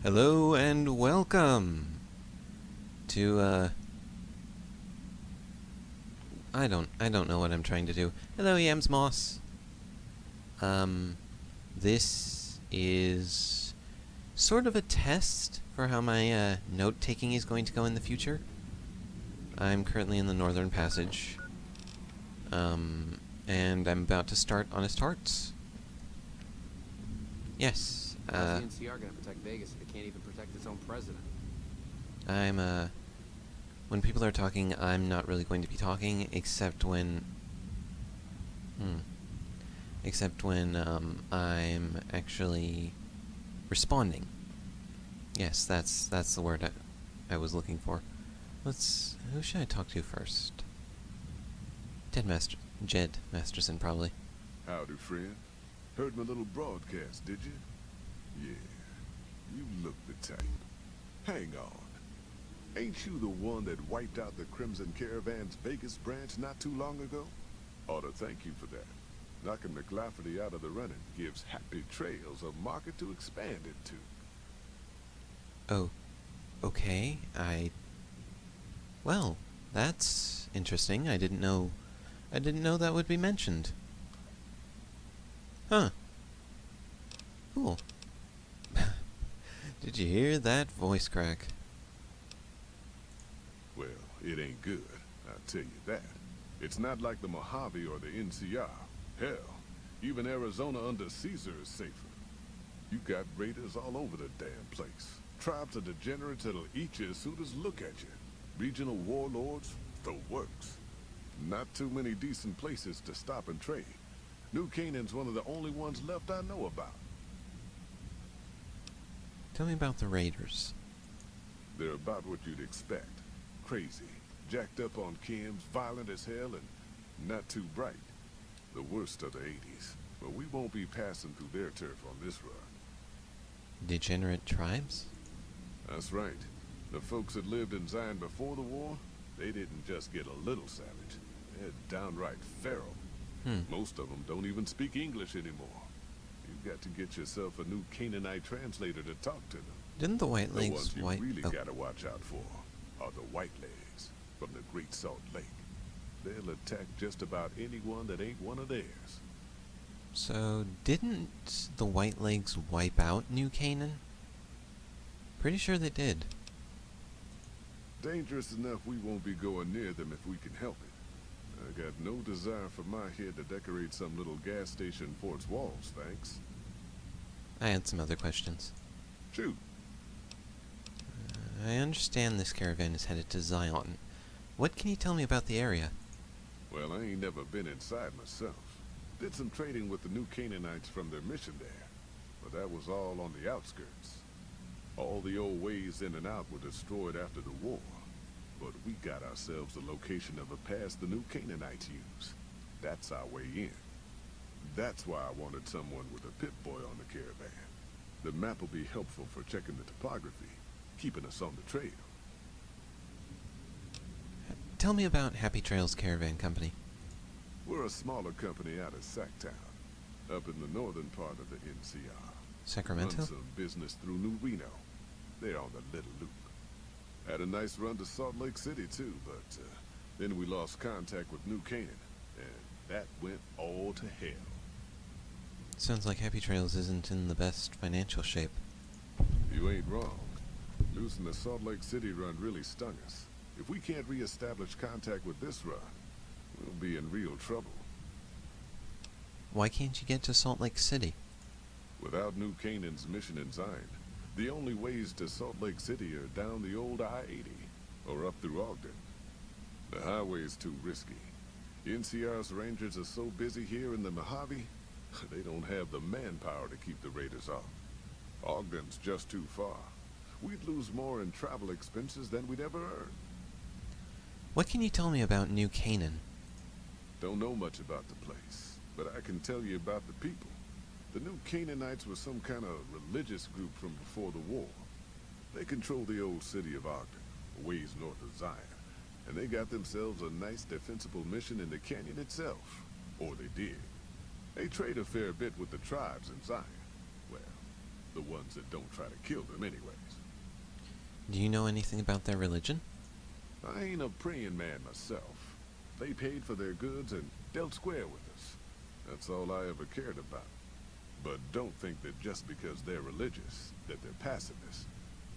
Hello and welcome to I don't know what I'm trying to do. Hello, Yams Moss. This is sort of a test for how my note taking is going to go in the future. I'm currently in the Northern Passage, and I'm about to start Honest Hearts. Yes. How's the NCR gonna protect Vegas if it can't even protect its own president? When people are talking, I'm not really going to be talking, except when I'm actually responding. Yes, that's the word I was looking for. Who should I talk to first? Jed Masterson, probably. Howdy, friend. Heard my little broadcast, did you? Yeah, you look the type. Hang on. Ain't you the one that wiped out the Crimson Caravan's Vegas branch not too long ago? Ought to thank you for that. Knocking McLafferty out of the running gives Happy Trails a market to expand into. Oh, okay. Well, that's interesting. I didn't know that would be mentioned. Huh. Cool. Did you hear that voice crack? Well, it ain't good, I'll tell you that. It's not like the Mojave or the NCR. Hell, even Arizona under Caesar is safer. You got raiders all over the damn place. Tribes of degenerates that'll eat you as soon as look at you. Regional warlords, the works. Not too many decent places to stop and trade. New Canaan's one of the only ones left I know about. Tell me about the Raiders. They're about what you'd expect. Crazy, jacked up on chems, violent as hell, and not too bright. The worst of the 80s. But we won't be passing through their turf on this run. Degenerate tribes? That's right. The folks that lived in Zion before the war, they didn't just get a little savage. They're downright feral. Most of them don't even speak English anymore. You've got to get yourself a new Canaanite translator to talk to them. Didn't the White The Legs ones you really gotta watch out for are the White Legs from the Great Salt Lake. They'll attack just about anyone that ain't one of theirs. So, didn't the White Legs wipe out New Canaan? Pretty sure they did. Dangerous enough we won't be going near them if we can help it. I got no desire for my head to decorate some little gas station fort's walls, thanks. I had some other questions. Shoot. I understand this caravan is headed to Zion. What can you tell me about the area? Well, I ain't never been inside myself. Did some trading with the New Canaanites from their mission there, but that was all on the outskirts. All the old ways in and out were destroyed after the war, but we got ourselves the location of a pass the New Canaanites use. That's our way in. That's why I wanted someone with a Pip-Boy on the caravan. The map will be helpful for checking the topography, keeping us on the trail. Tell me about Happy Trails Caravan Company. We're a smaller company out of Sacktown, up in the northern part of the NCR. Sacramento? Run some business through New Reno. They're on the Little Loop. Had a nice run to Salt Lake City too, but then we lost contact with New Canaan, and that went all to hell. Sounds like Happy Trails isn't in the best financial shape. You ain't wrong. Losing the Salt Lake City run really stung us. If we can't re-establish contact with this run, we'll be in real trouble. Why can't you get to Salt Lake City? Without New Canaan's mission in Zion, the only ways to Salt Lake City are down the old I-80 or up through Ogden. The highway's too risky. NCR's rangers are so busy here in the Mojave, they don't have the manpower to keep the raiders off. Ogden's just too far. We'd lose more in travel expenses than we'd ever earn. What can you tell me about New Canaan? Don't know much about the place, but I can tell you about the people. The New Canaanites were some kind of religious group from before the war. They control the old city of Ogden, a ways north of Zion, and they got themselves a nice defensible mission in the canyon itself. Or they did. They trade a fair bit with the tribes in Zion. Well, The ones that don't try to kill them anyways. Do you know anything about their religion? I ain't a praying man myself. They paid for their goods and dealt square with us. That's all I ever cared about. But don't think that just because they're religious, that they're pacifists.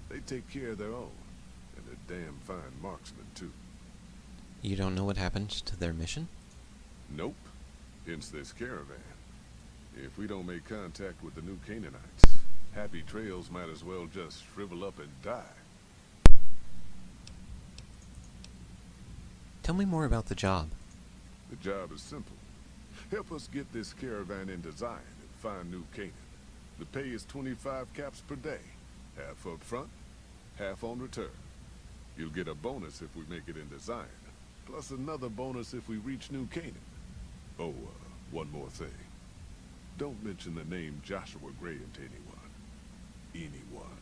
They take care of their own, and they're damn fine marksmen, too. You don't know what happened to their mission? Nope. Hence this caravan. If we don't make contact with the new Canaanites, Happy Trails might as well just shrivel up and die. Tell me more about the job. The job is simple. Help us get this caravan into Zion and find New Canaan. The pay is 25 caps per day. Half up front, half on return. You'll get a bonus if we make it into Zion, plus another bonus if we reach New Canaan. Oh, one more thing. Don't mention the name Joshua Graham to anyone. Anyone.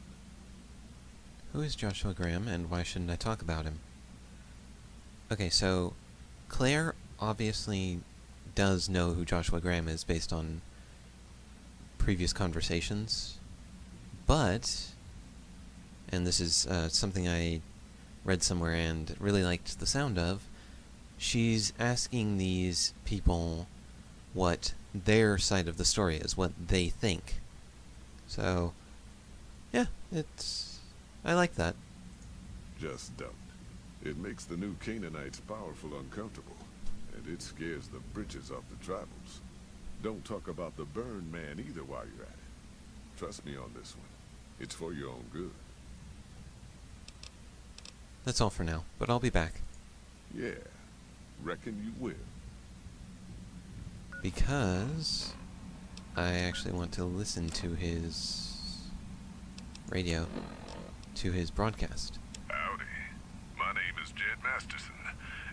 Who is Joshua Graham, and why shouldn't I talk about him? Okay, so Claire obviously does know who Joshua Graham is based on previous conversations, but, and this is something I read somewhere and really liked the sound of, she's asking these people what their side of the story is, what they think. So, yeah, I like that. Just don't. It makes the new Canaanites powerful uncomfortable, and it scares the britches off the tribals. Don't talk about the burn man either while you're at it. Trust me on this one. It's for your own good. That's all for now, but I'll be back. Yeah, reckon you will. Because I actually want to listen to his radio, to his broadcast. Howdy. My name is Jed Masterson,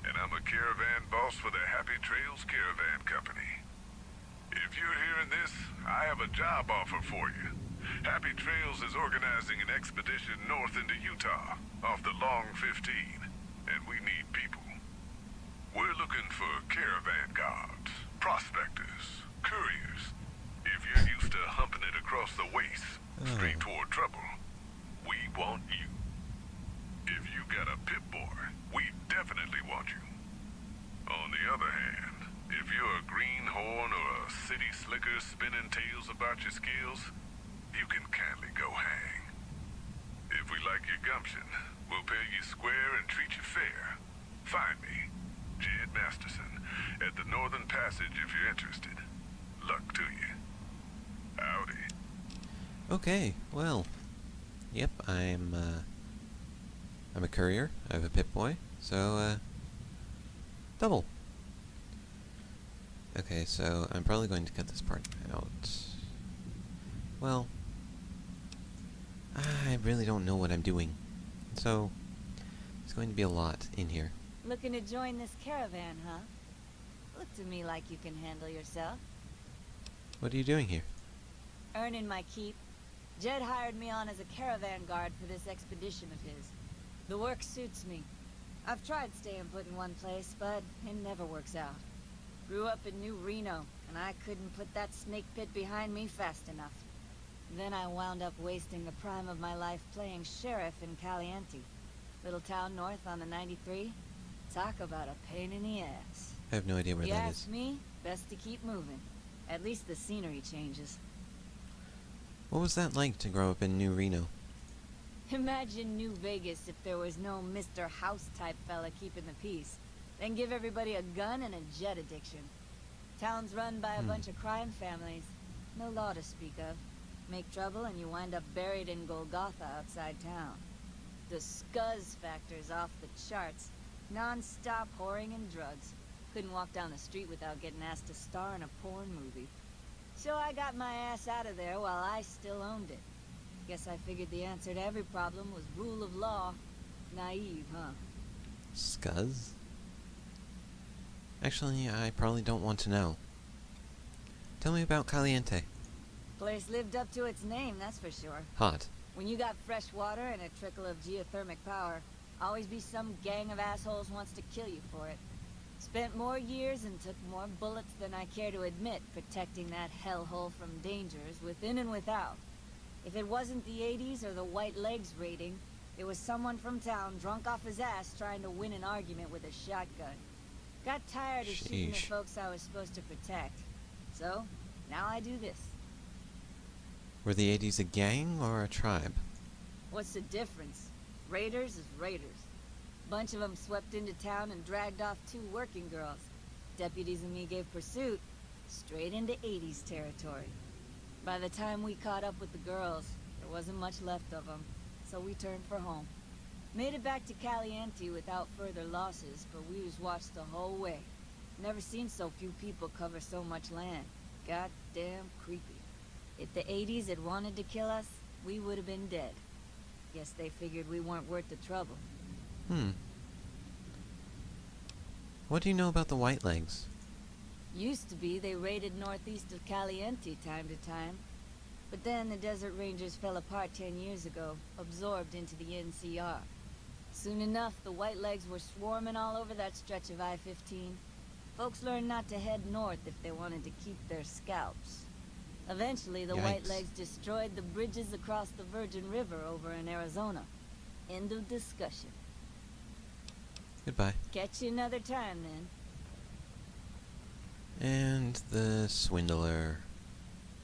and I'm a caravan boss for the Happy Trails Caravan Company. If you're hearing this, I have a job offer for you. Happy Trails is organizing an expedition north into Utah, off the Long 15, and we need people. We're looking for caravan guards, prospectors, couriers. If you're used to humping it across the waste, straight toward trouble, we want you. If you got a Pip-Boy, we definitely want you. On the other hand, if you're a greenhorn or a city slicker spinning tales about your skills, you can kindly go hang. If we like your gumption, we'll pay you square and treat you fair. Find me, Jed Masterson, at the Northern Passage if you're interested. Luck to you. Howdy. Okay, well, yep, I'm a courier. I have a Pip-Boy, so double. Okay, so I'm probably going to cut this part out. Well, I really don't know what I'm doing, so it's going to be a lot in here. Looking to join this caravan, huh? Look to me like you can handle yourself. What are you doing here? Earning my keep. Jed hired me on as a caravan guard for this expedition of his. The work suits me. I've tried staying put in one place, but it never works out. Grew up in New Reno, and I couldn't put that snake pit behind me fast enough. Then I wound up wasting the prime of my life playing sheriff in Caliente. Little town north on the 93. Talk about a pain in the ass. I have no idea where You that ask is. me, best to keep moving. At least the scenery changes. What was that like to grow up in New Reno? Imagine New Vegas if there was no Mr. House-type fella keeping the peace. Then give everybody a gun and a jet addiction. Town's run by a bunch of crime families. No law to speak of. Make trouble and you wind up buried in Golgotha outside town. The scuzz factor's off the charts. Non-stop whoring and drugs. Couldn't walk down the street without getting asked to star in a porn movie. So I got my ass out of there while I still owned it. Guess I figured the answer to every problem was rule of law. Naive, huh? Scuzz? Actually, I probably don't want to know. Tell me about Caliente. Place lived up to its name, that's for sure. Hot. When you got fresh water and a trickle of geothermic power, always be some gang of assholes wants to kill you for it. Spent more years and took more bullets than I care to admit protecting that hellhole from dangers within and without. If it wasn't the 80s or the White Legs raiding, it was someone from town drunk off his ass trying to win an argument with a shotgun. Got tired of shooting the Sheesh. folks I was supposed to protect. So, now I do this. Were the 80s a gang or a tribe? What's the difference? Raiders is raiders. Bunch of them swept into town and dragged off 2 working girls. Deputies and me gave pursuit, straight into 80s territory. By the time we caught up with the girls, there wasn't much left of them, so we turned for home. Made it back to Caliente without further losses, but we was watched the whole way. Never seen so few people cover so much land. Goddamn creepy. If the 80s had wanted to kill us, we would have been dead. Guess they figured we weren't worth the trouble. What do you know about the White Legs? Used to be they raided northeast of Caliente time to time. But then the Desert Rangers fell apart 10 years ago, absorbed into the NCR. Soon enough, the White Legs were swarming all over that stretch of I-15. Folks learned not to head north if they wanted to keep their scalps. Eventually, the White Yikes. Legs destroyed the bridges across the Virgin River over in Arizona. End of discussion. Goodbye. Catch you another time, then. And the swindler.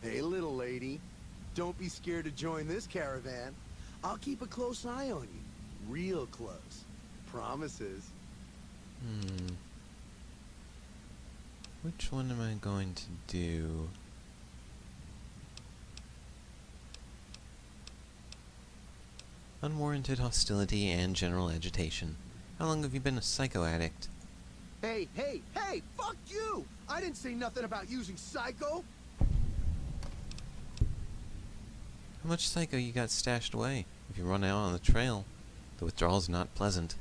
Hey, little lady. Don't be scared to join this caravan. I'll keep a close eye on you. Real close. Promises. Which one am I going to do? Unwarranted hostility and general agitation. How long have you been a psycho addict? Hey, hey, hey! Fuck you! I didn't say nothing about using psycho! How much psycho you got stashed away? If you run out on the trail, the withdrawal's not pleasant.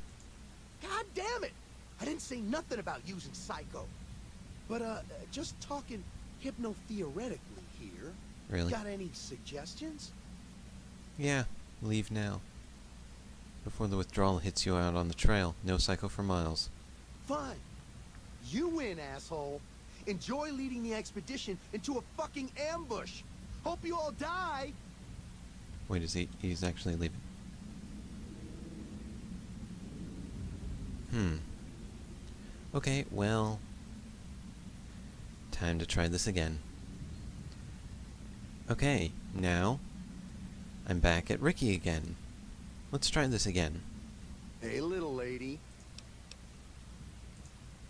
God damn it! I didn't say nothing about using psycho. But, just talking hypno-theoretically here. Really? Got any suggestions? Yeah, leave now. Before the withdrawal hits you out on the trail. No psycho for miles. Fine. You win, asshole. Enjoy leading the expedition into a fucking ambush. Hope you all die. Wait, he's actually leaving. Okay, well... time to try this again. Okay, now... I'm back at Ricky again. Let's try this again. Hey, little lady.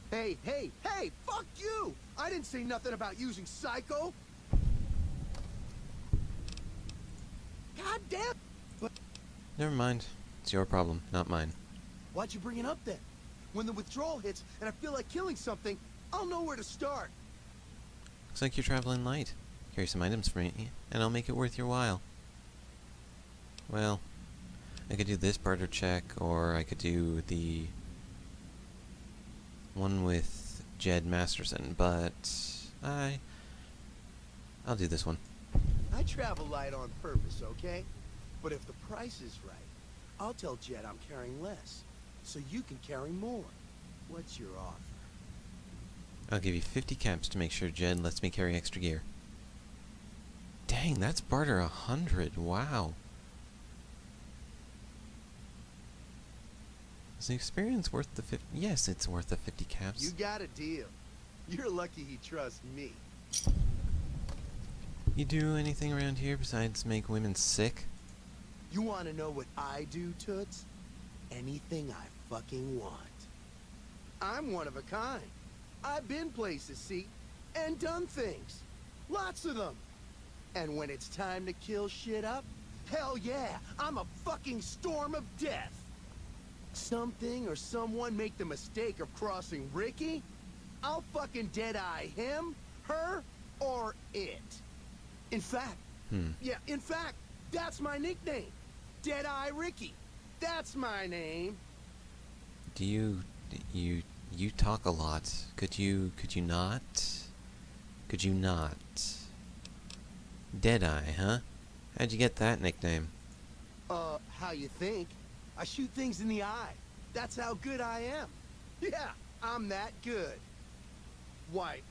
Hey, hey, hey! Fuck you! I didn't say nothing about using psycho. God damn! But Never mind. It's your problem, not mine. why'd you bring it up then? When the withdrawal hits and I feel like killing something, I'll know where to start. Looks like you're traveling light. Carry some items for me, and I'll make it worth your while. Well, I could do this barter check, or I could do the one with Jed Masterson, but I'll do this one. I travel light on purpose, okay? But if the price is right, I'll tell Jed I'm carrying less, so you can carry more. What's your offer? I'll give you 50 caps to make sure Jed lets me carry extra gear. Dang, that's barter 100. Wow. Is the experience worth the 50? Yes, it's worth the 50 caps. You got a deal. You're lucky he trusts me. You do anything around here besides make women sick? You want to know what I do, Toots? Anything I fucking want. I'm one of a kind. I've been places, see, and done things. Lots of them. And when it's time to kill shit up, hell yeah, I'm a fucking storm of death. Something or someone make the mistake of crossing Ricky, I'll fucking dead-eye him, her, or it. In fact, in fact, that's my nickname. Dead-Eye Ricky. That's my name. Do you talk a lot. Could you not? Could you not? Deadeye, huh? How'd you get that nickname? How you think? I shoot things in the eye. That's how good I am. Yeah, I'm that good. Why,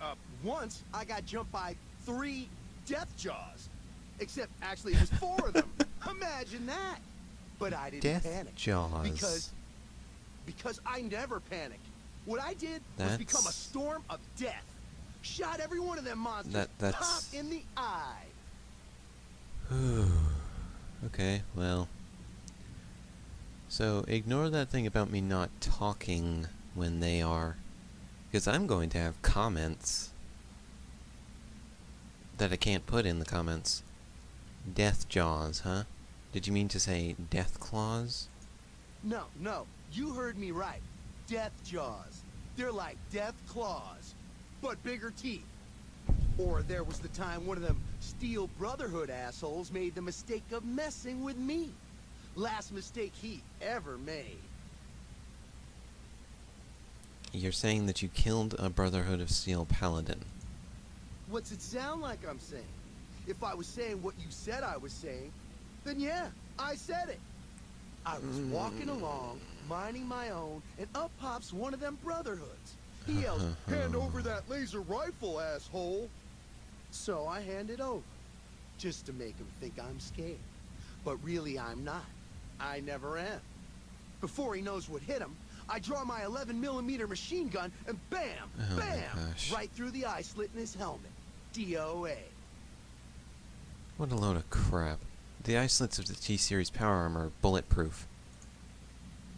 once I got jumped by 3 death jaws. Except, actually, it was 4 of them. Imagine that. But I didn't Death panic. Jaws. Because I never panic. What I did was become a That's- storm of death. Shot every one of them monsters That's- pop in the eye. Okay, well. So, ignore that thing about me not talking when they are. Because I'm going to have comments that I can't put in the comments. Death Jaws, huh? Did you mean to say Death Claws? No, you heard me right. Death jaws. They're like death claws, but bigger teeth. Or there was the time one of them Steel Brotherhood assholes made the mistake of messing with me. Last mistake he ever made. You're saying that you killed a Brotherhood of Steel paladin. What's it sound like I'm saying? If I was saying what you said I was saying, then yeah, I said it. I was walking along, minding my own, and up pops one of them Brotherhoods. He yells, "Hand over that laser rifle, asshole!" So I hand it over, just to make him think I'm scared. But really I'm not. I never am. Before he knows what hit him, I draw my 11mm machine gun and bam, Oh my bam, gosh. right through the eye slit in his helmet. DOA. What a load of crap. The eye slits of the T-Series power armor are bulletproof.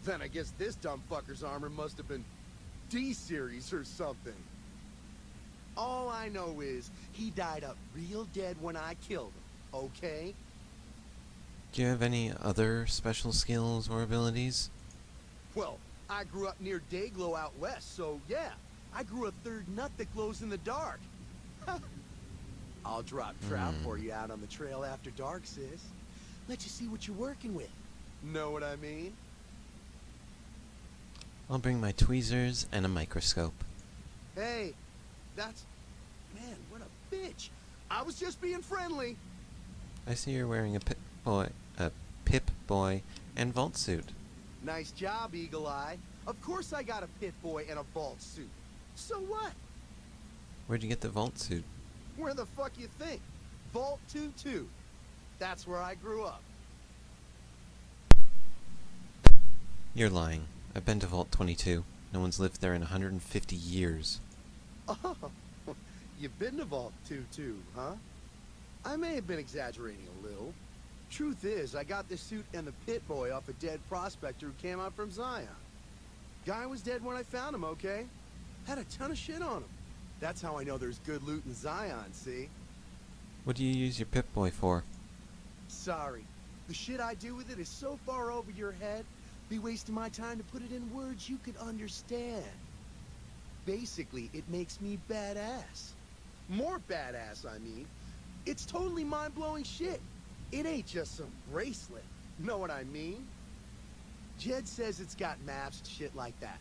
Then I guess this dumb fucker's armor must have been D-Series or something. All I know is he died up real dead when I killed him, okay? Do you have any other special skills or abilities? Well, I grew up near Dayglow out west, so yeah, I grew a third nut that glows in the dark. I'll drop trout for you out on the trail after dark, sis. Let you see what you're working with. Know what I mean? I'll bring my tweezers and a microscope. Hey, that's... Man, what a bitch. I was just being friendly. I see you're wearing a Pip Boy and vault suit. Nice job, Eagle Eye. Of course I got a Pit Boy and a vault suit. So what? Where'd you get the vault suit? Where the fuck you think? Vault 22. That's where I grew up. You're lying. I've been to Vault 22. No one's lived there in 150 years. Oh, you've been to Vault 22, huh? I may have been exaggerating a little. Truth is, I got this suit and the Pit Boy off a dead prospector who came out from Zion. Guy was dead when I found him, okay? Had a ton of shit on him. That's how I know there's good loot in Zion, see? What do you use your Pip Boy for? Sorry. The shit I do with it is so far over your head, be wasting my time to put it in words you could understand. Basically, it makes me badass. More badass, I mean. It's totally mind-blowing shit. It ain't just some bracelet. Know what I mean? Jed says it's got maps and shit like that.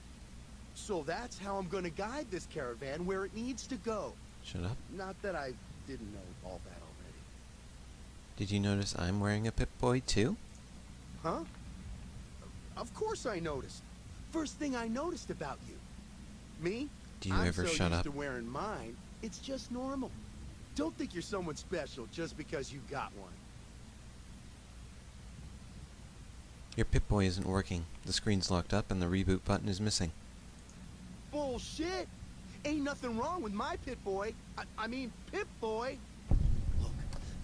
So that's how I'm gonna guide this caravan where it needs to go. Shut up. Not that I didn't know all that already. Did you notice I'm wearing a Pip Boy too? Huh? Of course I noticed. First thing I noticed about you. Me? Do you I'm ever so shut used up? to wearing mine, it's just normal. Don't think you're someone special just because you got one. Your Pip Boy isn't working. The screen's locked up and the reboot button is missing. Bullshit! Ain't nothing wrong with my Pit Boy. I mean, Pip Boy. Look,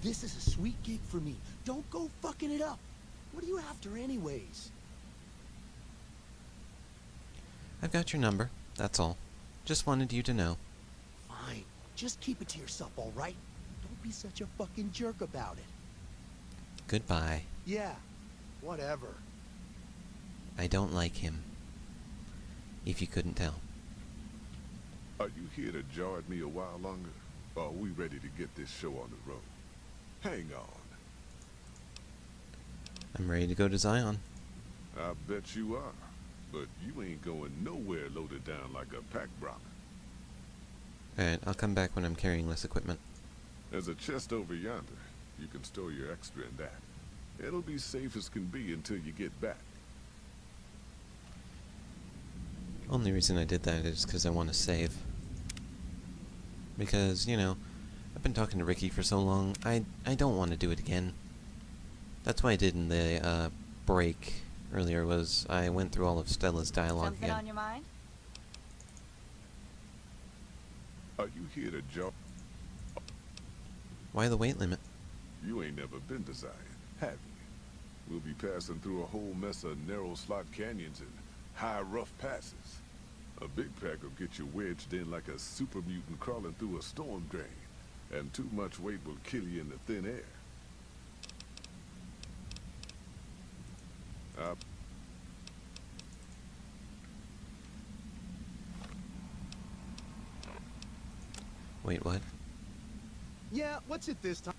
this is a sweet gig for me. Don't go fucking it up. What are you after anyways? I've got your number, that's all. Just wanted you to know. Fine. Just keep it to yourself, all right? Don't be such a fucking jerk about it. Goodbye. Yeah, whatever. I don't like him. If you couldn't tell. Are you here to jar at me a while longer? Or are we ready to get this show on the road? Hang on. I'm ready to go to Zion. I bet you are. But you ain't going nowhere loaded down like a pack Brahmin. Alright, I'll come back when I'm carrying less equipment. There's a chest over yonder. You can store your extra in that. It'll be safe as can be until you get back. Only reason I did that is because I want to save. Because, you know, I've been talking to Ricky for so long, I don't want to do it again. That's what I did in the break earlier, was I went through all of Stella's dialogue Something again. on your mind? Are you here to jump? Why the weight limit? You ain't never been to Zion, have you? We'll be passing through a whole mess of narrow slot canyons and high rough passes. A big pack will get you wedged in like a super mutant crawling through a storm drain. And too much weight will kill you in the thin air. Wait, what? Yeah, what's it this time?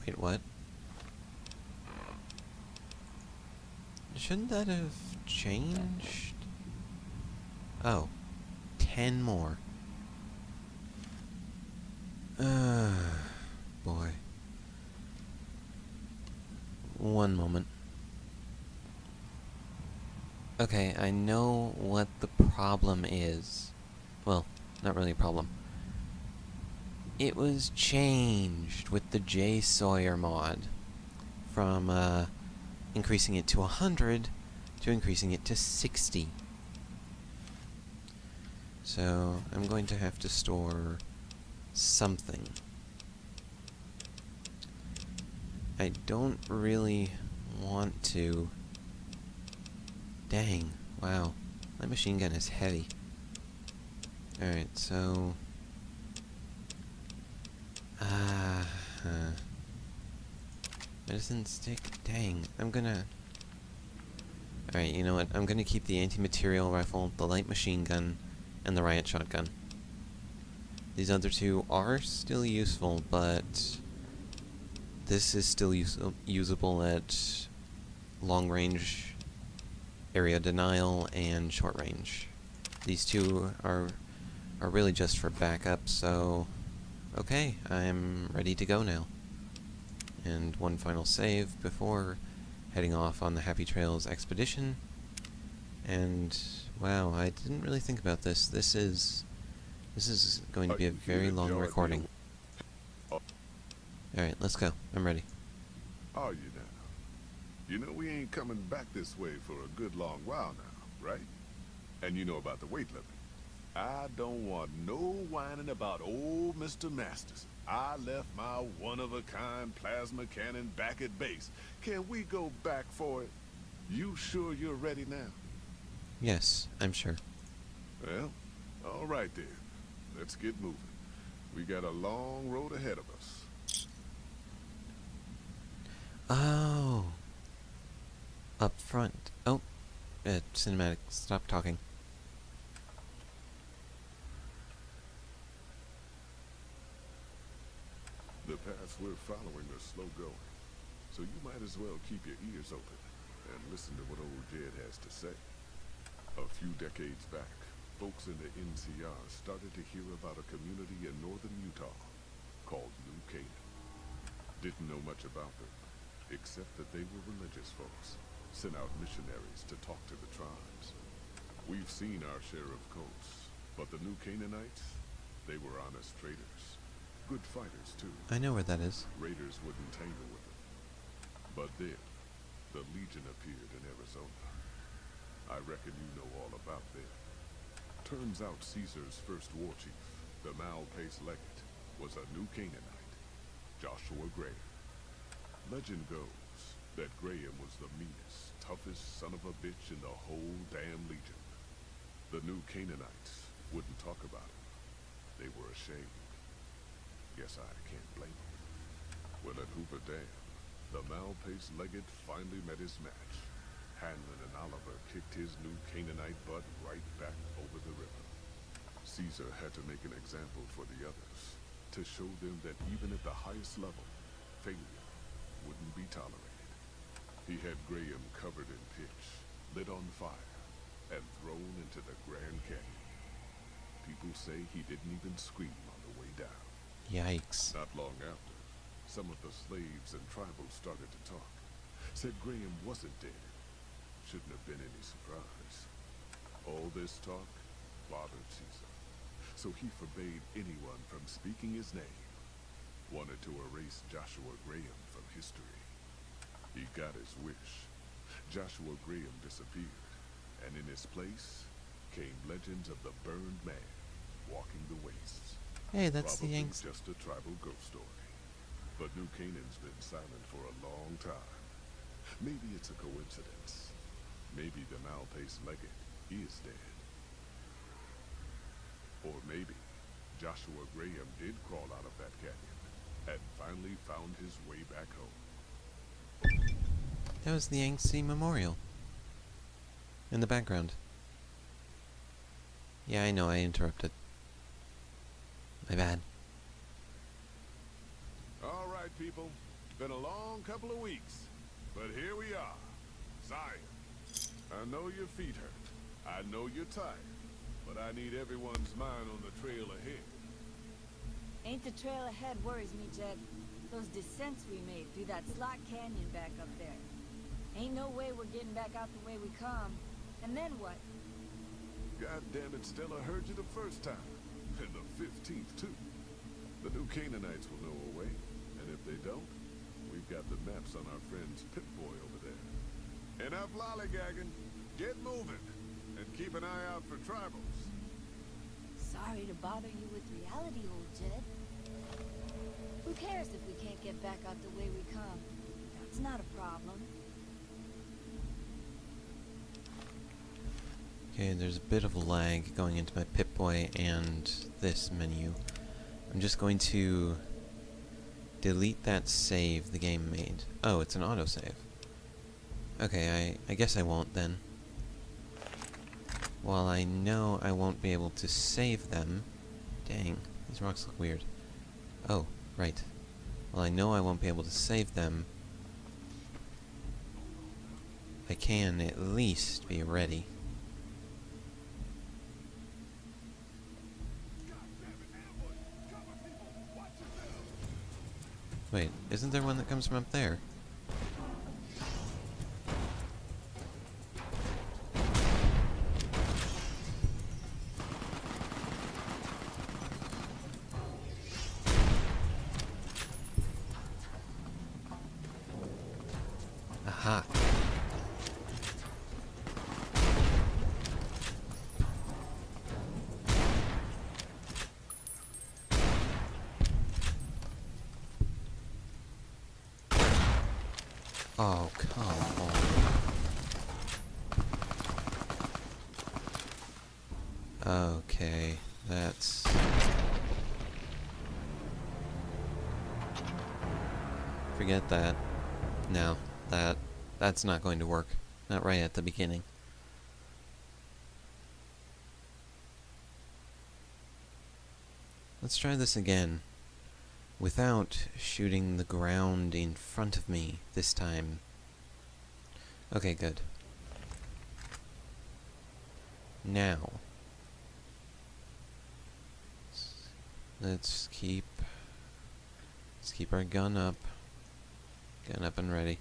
Wait, what? Shouldn't that have changed? Oh, 10 more. Boy. One moment. Okay, I know what the problem is. Well, not really a problem. It was changed with the J Sawyer mod from increasing it to 100 to increasing it to 60. So I'm going to have to store something. I don't really want to. Dang, wow. My machine gun is heavy. Alright, so medicine stick? Dang, I'm gonna... Alright, you know what? I'm gonna keep the anti-material rifle, the light machine gun, and the riot shotgun. These other two are still useful, but this is still usable at long range, area denial, and short range. These two are really just for backup, so okay, I'm ready to go now. And one final save before heading off on the Happy Trails expedition. And wow, I didn't really think about this. This is going to be a very long recording. Alright, let's go. I'm ready. Are you now? You know we ain't coming back this way for a good long while now, right? And you know about the weight limit. I don't want no whining about old Mr. Masterson. I left my one-of-a-kind plasma cannon back at base. Can we go back for it? You sure you're ready now? Yes, I'm sure. Well, all right then. Let's get moving. We got a long road ahead of us. Oh. Up front. Oh. Cinematic. Stop talking. The paths we're following are slow going, so you might as well keep your ears open and listen to what old Jed has to say. A few decades back, folks in the NCR started to hear about a community in northern Utah called New Canaan. Didn't know much about them, except that they were religious folks, sent out missionaries to talk to the tribes. We've seen our share of cults, but the New Canaanites, they were honest traders. Good fighters, too. I know where that is. Raiders wouldn't tangle with them. But then, the Legion appeared in Arizona. I reckon you know all about them. Turns out Caesar's first war chief, the Malpais Legate, was a New Canaanite, Joshua Graham. Legend goes that Graham was the meanest, toughest son of a bitch in the whole damn Legion. The New Canaanites wouldn't talk about him. They were ashamed. Guess I can't blame him. Well, at Hoover Dam, the Malpais Legate finally met his match. Hanlon and Oliver kicked his New Canaanite butt right back over the river. Caesar had to make an example for the others, to show them that even at the highest level, failure wouldn't be tolerated. He had Graham covered in pitch, lit on fire, and thrown into the Grand Canyon. People say he didn't even scream on the way down. Yikes. Not long after, some of the slaves and tribals started to talk. Said Graham wasn't dead. Shouldn't have been any surprise. All this talk bothered Caesar. so he forbade anyone from speaking his name. Wanted to erase Joshua Graham from history. He got his wish. Joshua Graham disappeared, and in his place came legends of the burned man walking the wastes. Hey, that's the Probably Yanks. just a tribal ghost story. But New Canaan's been silent for a long time. Maybe it's a coincidence. Maybe the Malpace legate is dead. Or maybe Joshua Graham did crawl out of that canyon and finally found his way back home. That was the Yangtze Memorial. In the background. Yeah, I know, I interrupted. My bad. All right, people. Been a long couple of weeks. But here we are. Zion. I know your feet hurt. I know you're tired. But I need everyone's mind on the trail ahead. Ain't the trail ahead worries me, Jed. Those descents we made through that slot canyon back up there. Ain't no way we're getting back out the way we come. And then what? God damn it, Stella heard you the first time. And the 15th, too. The new Canaanites will know a way. And if they don't, we've got the maps on our friend's Pip-Boy over there. Enough lollygagging. Get moving. And keep an eye out for tribals. Sorry to bother you with reality, old Jed. Who cares if we can't get back out the way we come? That's not a problem. Okay, there's a bit of a lag going into my Pip-Boy and this menu. I'm just going to delete that save the game made. Oh, it's an autosave. Okay, I guess I won't then. While I know I won't be able to save them... Dang, these rocks look weird. Oh, right. While I know I won't be able to save them, I can at least be ready. Wait, isn't there one that comes from up there? Aha! Oh, come on. Okay, that's... Forget that. No, that's not going to work. Not right at the beginning. Let's try this again. Without shooting the ground in front of me this time. Okay, good. Now, let's keep our gun up and ready.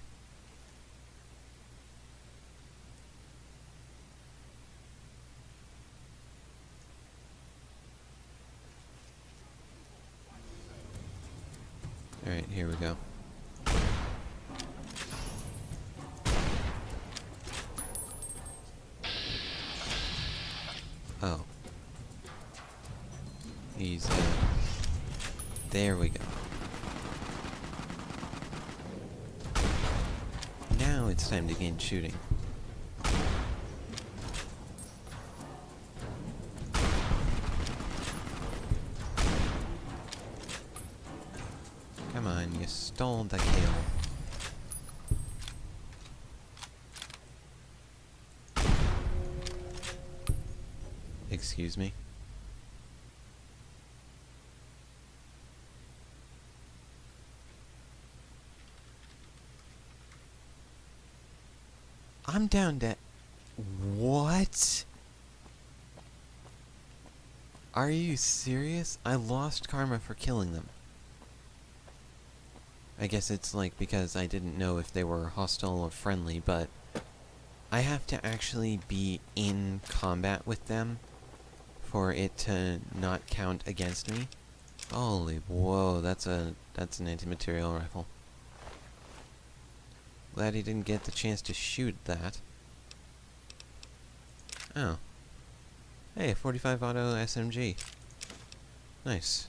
Alright, here we go. Oh. He's, there we go. Now it's time to begin shooting. Come on, you stole the kill. Excuse me? I'm down to... What? Are you serious? I lost karma for killing them. I guess it's like because I didn't know if they were hostile or friendly, but I have to actually be in combat with them for it to not count against me. Holy whoa, that's an anti-material rifle. Glad he didn't get the chance to shoot that. Oh. Hey, a 45 auto SMG. Nice.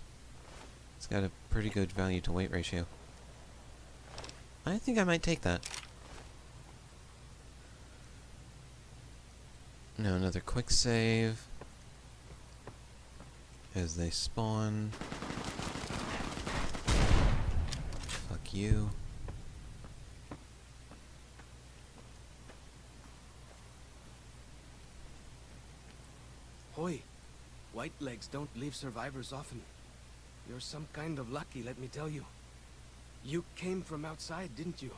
It's got a pretty good value to weight ratio. I think I might take that. Now another quick save. As they spawn. Fuck you. Hoy, white legs don't leave survivors often. You're some kind of lucky, let me tell you. You came from outside, didn't you?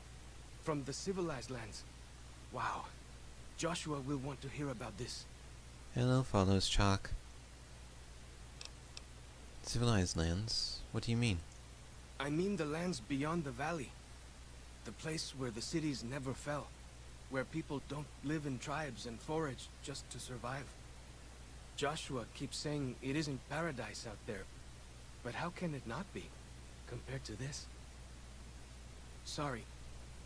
From the civilized lands. Wow. Joshua will want to hear about this. Hello, follows Chalk. Civilized lands? What do you mean? I mean the lands beyond the valley. The place where the cities never fell. Where people don't live in tribes and forage just to survive. Joshua keeps saying it isn't paradise out there. But how can it not be, compared to this? Sorry,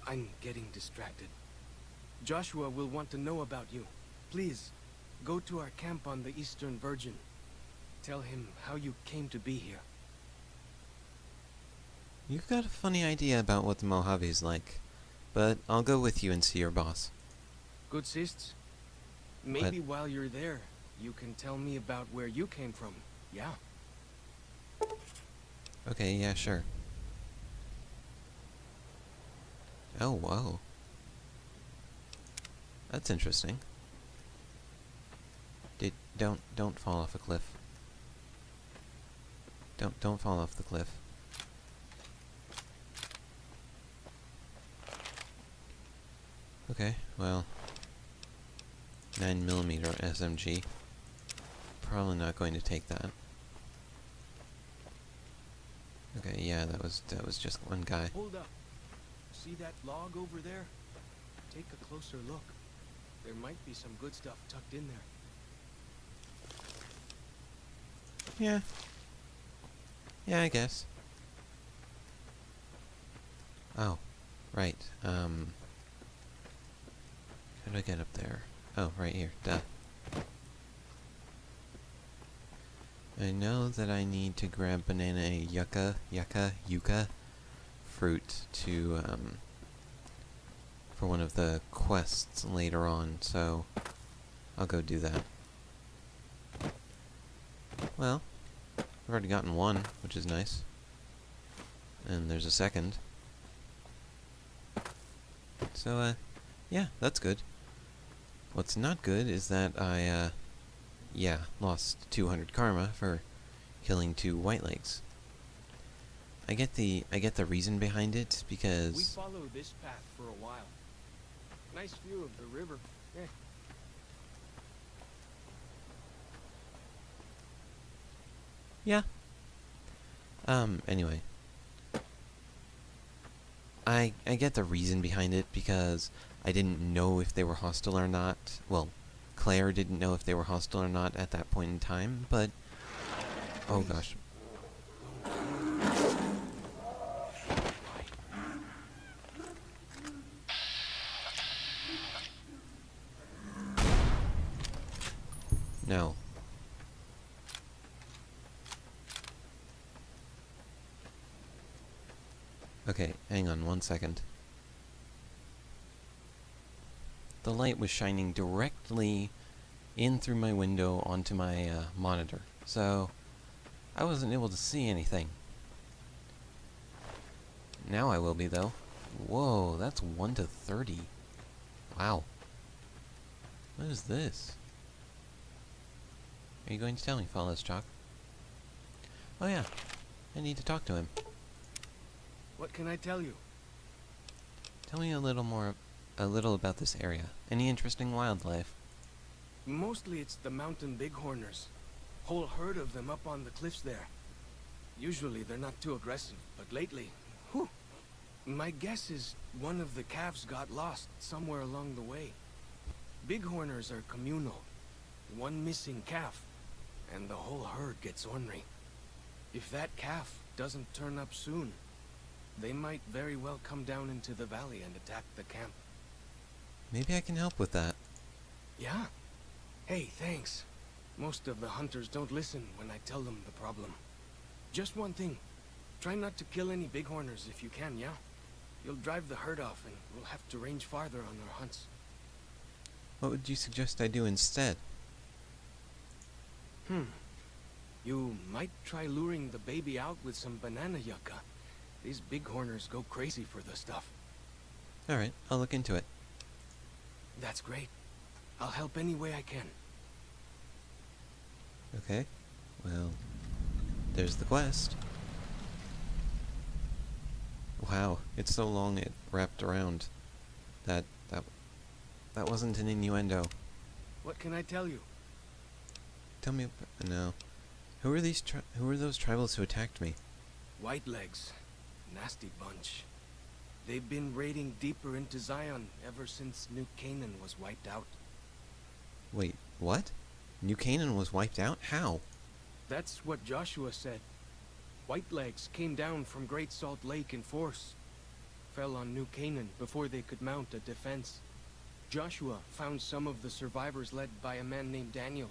I'm getting distracted. Joshua will want to know about you. Please, go to our camp on the Eastern Virgin. Tell him how you came to be here. You've got a funny idea about what the Mojave's like, but I'll go with you and see your boss. Good sists. Maybe while you're there, you can tell me about where you came from. Yeah. Okay, yeah, sure. Oh, whoa. That's interesting. Don't fall off a cliff. Don't fall off the cliff. Okay, well, 9mm SMG. Probably not going to take that. Okay, yeah, that was just one guy. Hold up. See that log over there? Take a closer look. There might be some good stuff tucked in there. Yeah. Yeah, I guess. Oh, right. How do I get up there? Oh, right here. Duh. I know that I need to grab banana yucca fruit to, for one of the quests later on, so I'll go do that. Well, I've already gotten one, which is nice. And there's a second. So, yeah, that's good. What's not good is that I, yeah, lost 200 karma for killing 2 white legs. I get the reason behind it because We follow this path for a while. Nice view of the river. Eh. yeah. Anyway. I get the reason behind it because I didn't know if they were hostile or not. Well, Claire didn't know if they were hostile or not at that point in time, but oh gosh. No. Okay, hang on 1 second. The light was shining directly in through my window onto my monitor, so I wasn't able to see anything. Now I will be, though. Whoa, that's 1 to 30. Wow. What is this? Are you going to tell me, Follows Chalk? Oh yeah, I need to talk to him. What can I tell you? Tell me a little about this area. Any interesting wildlife? Mostly it's the mountain bighorners. Whole herd of them up on the cliffs there. Usually they're not too aggressive, but lately, whew. My guess is one of the calves got lost somewhere along the way. Bighorners are communal. One missing calf, and the whole herd gets ornery. If that calf doesn't turn up soon, they might very well come down into the valley and attack the camp. Maybe I can help with that. Yeah? Hey, thanks. Most of the hunters don't listen when I tell them the problem. Just one thing. Try not to kill any bighorners if you can, yeah? You'll drive the herd off and we'll have to range farther on our hunts. What would you suggest I do instead? You might try luring the baby out with some banana yucca. These bighorners go crazy for the stuff. Alright, I'll look into it. That's great. I'll help any way I can. Okay, well, there's the quest. Wow, it's so long it wrapped around. That wasn't an innuendo. What can I tell you? Tell me no. Who are those tribals who attacked me? Whitelegs. Nasty bunch. They've been raiding deeper into Zion ever since New Canaan was wiped out. Wait, what? New Canaan was wiped out? How? That's what Joshua said. Whitelegs came down from Great Salt Lake in force. Fell on New Canaan before they could mount a defense. Joshua found some of the survivors led by a man named Daniel.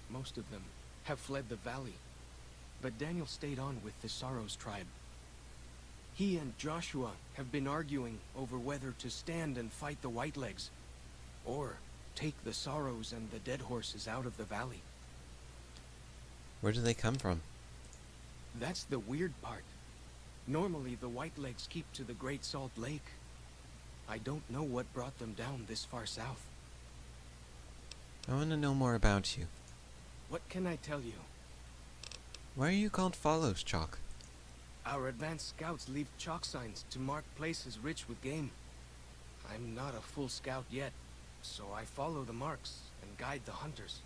Most of them have fled the valley, but Daniel stayed on with the Saros tribe. He and Joshua have been arguing over whether to stand and fight the Whitelegs, or take the Saros and the dead horses out of the valley. Where do they come from? That's the weird part. Normally the Whitelegs keep to the Great Salt Lake. I don't know what brought them down this far south. I want to know more about you. What can I tell you? Why are you called Follows, Chalk? Our advanced scouts leave chalk signs to mark places rich with game. I'm not a full scout yet, so I follow the marks and guide the hunters.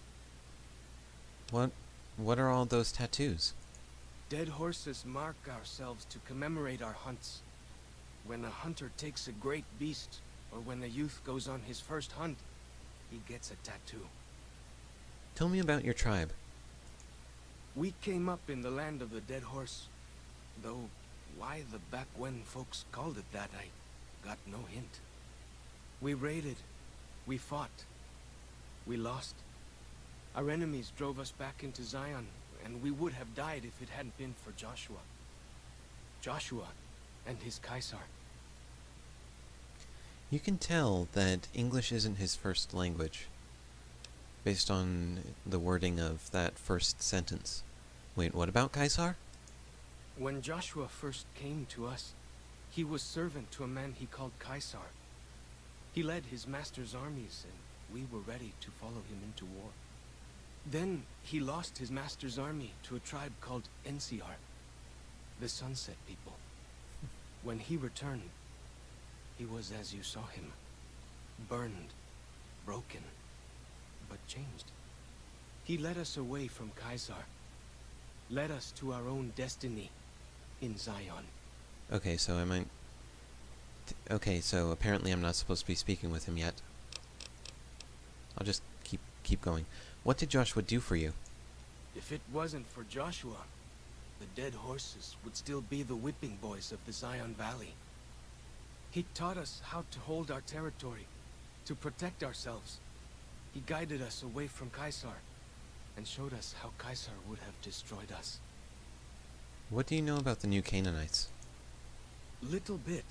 What are all those tattoos? Dead horses mark ourselves to commemorate our hunts. When a hunter takes a great beast, or when a youth goes on his first hunt, he gets a tattoo. Tell me about your tribe. We came up in the land of the dead horse. Though why the back when folks called it that, I got no hint. We raided. We fought. We lost. Our enemies drove us back into Zion, and we would have died if it hadn't been for Joshua. Joshua and his Caesar. You can tell that English isn't his first language, based on the wording of that first sentence. Wait, what about Caesar? When Joshua first came to us, he was servant to a man he called Caesar. He led his master's armies, and we were ready to follow him into war. Then he lost his master's army to a tribe called NCR, the Sunset People. When he returned, he was as you saw him, burned, broken, but changed. He led us away from Caesar, led us to our own destiny in Zion. Okay, so so apparently I'm not supposed to be speaking with him yet. I'll just keep going. What did Joshua do for you? If it wasn't for Joshua, the dead horses would still be the whipping boys of the Zion Valley. He taught us how to hold our territory, to protect ourselves. He guided us away from Caesar, and showed us how Caesar would have destroyed us. What do you know about the New Canaanites? Little bit.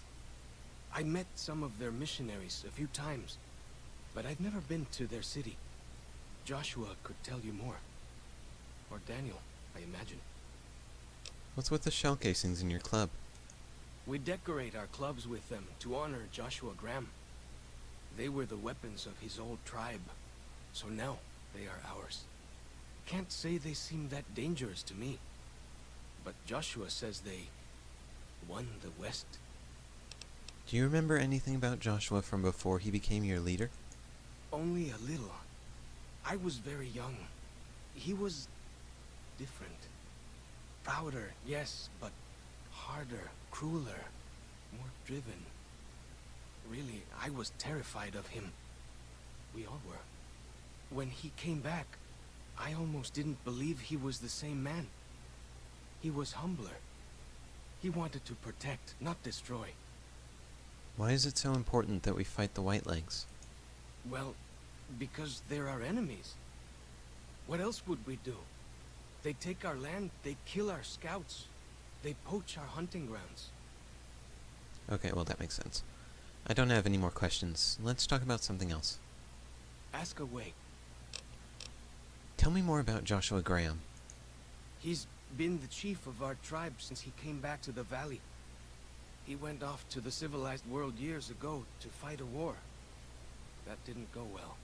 I met some of their missionaries a few times, but I've never been to their city. Joshua could tell you more. Or Daniel, I imagine. What's with the shell casings in your club? We decorate our clubs with them to honor Joshua Graham. They were the weapons of his old tribe, so now they are ours. Can't say they seem that dangerous to me, but Joshua says they won the West. Do you remember anything about Joshua from before he became your leader? Only a little. I was very young. He was different. Prouder, yes, but harder, crueler, more driven. Really, I was terrified of him. We all were. When he came back, I almost didn't believe he was the same man. He was humbler. He wanted to protect, not destroy. Why is it so important that we fight the Whitelegs? Well, because they're our enemies. What else would we do? They take our land, they kill our scouts, they poach our hunting grounds. Okay, well that makes sense. I don't have any more questions. Let's talk about something else. Ask away. Tell me more about Joshua Graham. He's been the chief of our tribe since he came back to the valley. He went off to the civilized world years ago to fight a war. That didn't go well.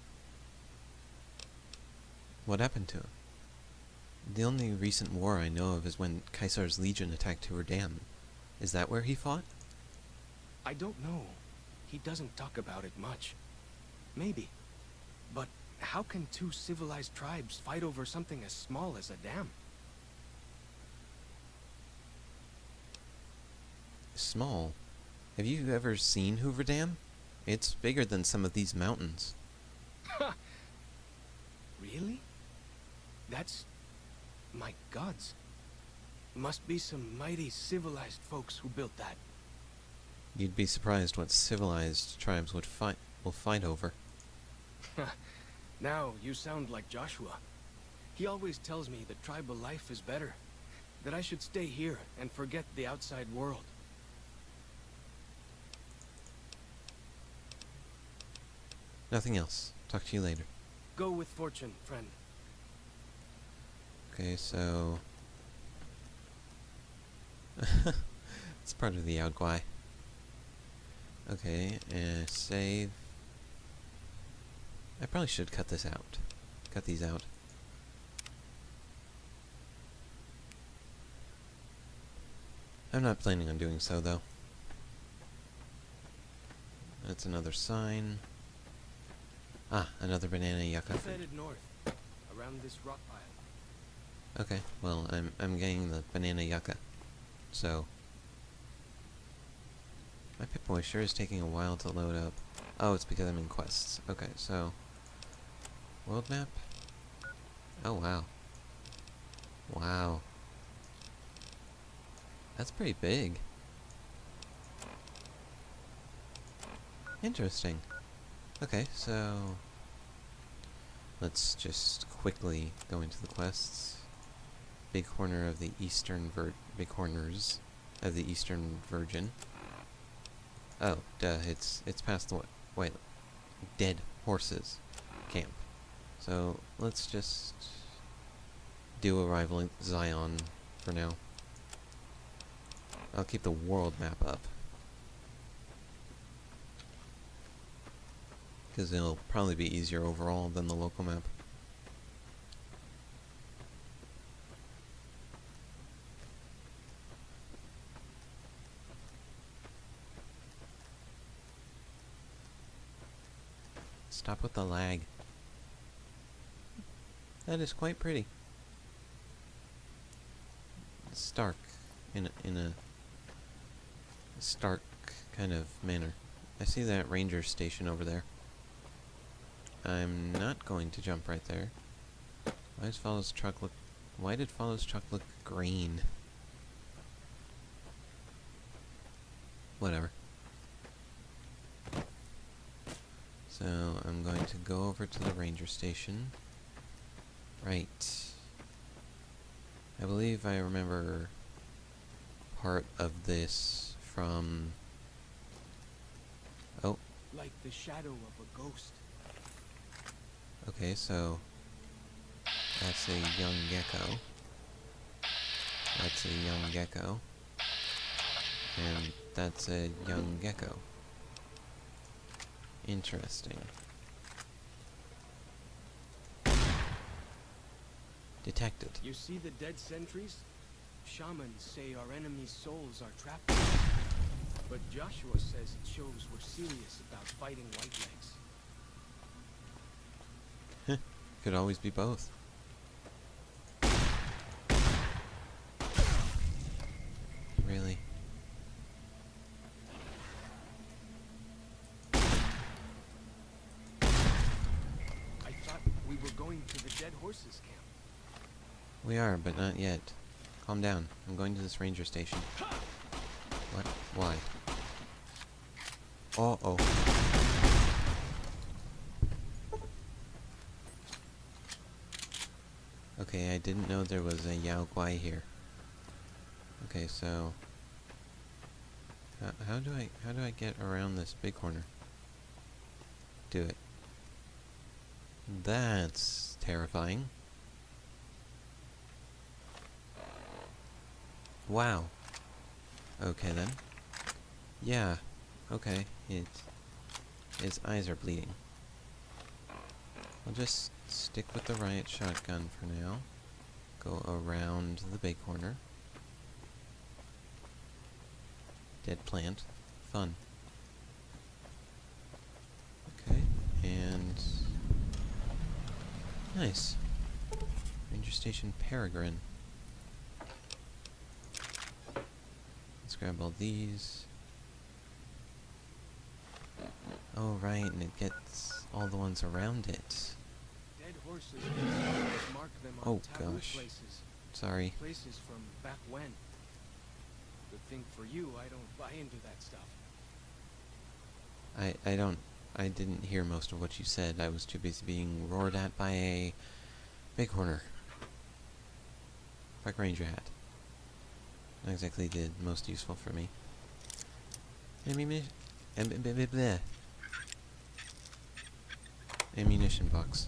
What happened to him? The only recent war I know of is when Caesar's legion attacked Hoover Dam. Is that where he fought? I don't know. He doesn't talk about it much. Maybe. But how can two civilized tribes fight over something as small as a dam? Small? Have you ever seen Hoover Dam? It's bigger than some of these mountains. Really? That's... my gods. Must be some mighty civilized folks who built that. You'd be surprised what civilized tribes will fight over. Now you sound like Joshua. He always tells me that tribal life is better. That I should stay here and forget the outside world. Nothing else. Talk to you later. Go with fortune, friend. Okay, so... it's part of the Yaoguai. Okay, save. I probably should cut this out. Cut these out. I'm not planning on doing so, though. That's another sign. Ah, another banana yucca. He's headed north, around this rock pile. Okay, well, I'm getting the banana yucca. So... my Pip-Boy sure is taking a while to load up. Oh, it's because I'm in quests. Okay, so... world map? Oh, wow. Wow. That's pretty big. Interesting. Okay, so... let's just quickly go into the quests. Big corner of the eastern big corners of the Eastern Virgin. Oh, duh, it's past the wait, dead horses camp. So let's just do Arrival in Zion for now. I'll keep the world map up, because it'll probably be easier overall than the local map. Stop with the lag. That is quite pretty. Stark, in a stark kind of manner. I see that ranger station over there. I'm not going to jump right there. Why does Fallow's truck look... why did Fallow's truck look green? Whatever. So, I'm going to go over to the ranger station. Right. I believe I remember part of this from... oh. Like the shadow of a ghost. Okay, so... that's a young gecko. That's a young gecko. And that's a young gecko. Interesting. Detected. You see the dead sentries? Shamans say our enemies' souls are trapped. But Joshua says it shows we're serious about fighting Whitelegs. Could always be both. Really? I thought we were going going to the Dead Horses camp. We are, but not yet. Calm down. I'm going to this ranger station. What? Why? Uh-oh. Okay, I didn't know there was a Yao Guai here. Okay, so how do I get around this big corner? Do it. That's terrifying. Wow. Okay then. Yeah. Okay. His eyes are bleeding. I'll just stick with the riot shotgun for now. Go around the big corner. Dead plant. Fun. Okay, and nice. Ranger Station Peregrine. Let's grab all these. Oh right, and it gets all the ones around it. Dead Horses mark them on Oh taboo gosh. places. Sorry. Places from back when. Good thing for you, I don't buy into that stuff. I didn't hear most of what you said. I was too busy being roared at by a bighorner. Park ranger hat. Not exactly the most useful for me. Ammunition box.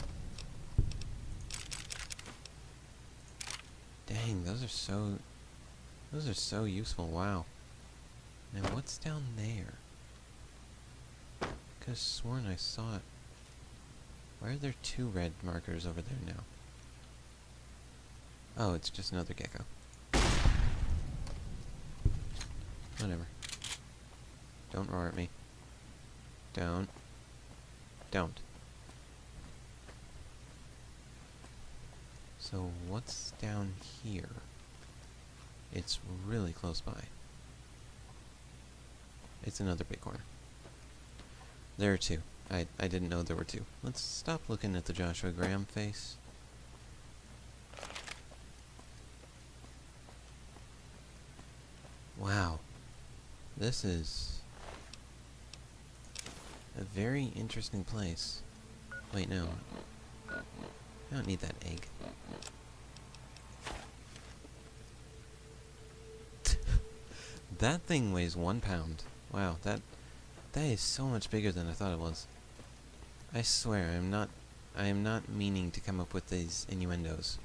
Dang, those are so useful. Wow. Now what's down there? Could've sworn I saw it. Why are there two red markers over there now? Oh, it's just another gecko. Whatever. Don't roar at me. Don't. Don't. So what's down here? It's really close by. It's another bighorn. There are two. I didn't know there were two. Let's stop looking at the Joshua Graham face. Wow. This is a very interesting place. Wait, no. I don't need that egg. That thing weighs 1 pound. Wow, that is so much bigger than I thought it was. I swear, I am not meaning to come up with these innuendos.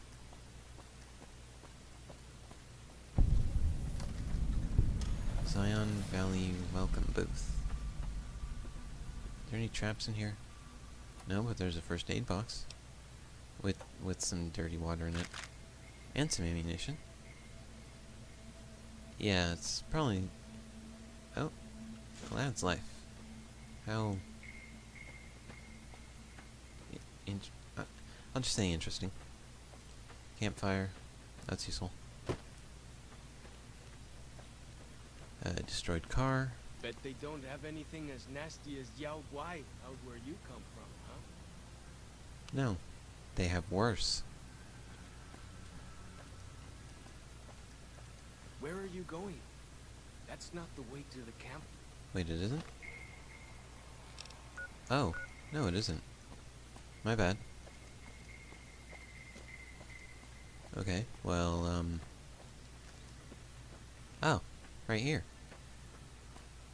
Zion Valley Welcome Booth. Are there any traps in here? No, but there's a first aid box. With some dirty water in it. And some ammunition. Yeah, it's probably... Oh. Lad's life. How... I'll just say interesting. Campfire. That's useful. Destroyed car. Bet they don't have anything as nasty as Yao Guai out where you come from, huh? No. They have worse. Where are you going? That's not the way to the camp. Wait, it isn't? Oh. No, it isn't. My bad. Okay, well, oh, right here.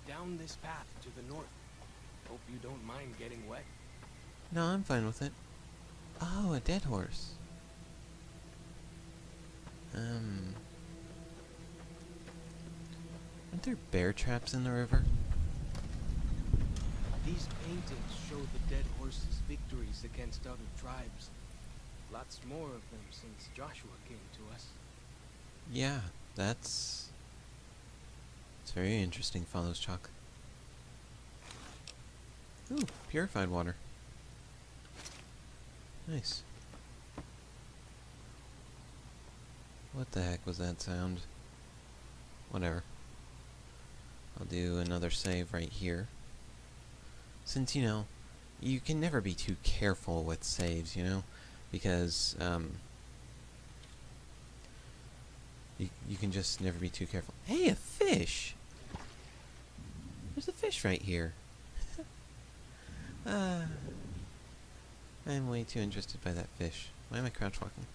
Down this path to the north. Hope you don't mind getting wet. No, I'm fine with it. Oh, a dead horse. Aren't there bear traps in the river? These paintings show the dead horses' victories against other tribes. Lots more of them since Joshua came to us. Yeah, it's very interesting, Follows Chalk. Ooh, purified water. Nice. What the heck was that sound? Whatever. I'll do another save right here. Since, you know, you can never be too careful with saves, you know? because you can just never be too careful. Hey, a fish! There's a fish right here. I'm way too interested by that fish. Why am I crouch walking?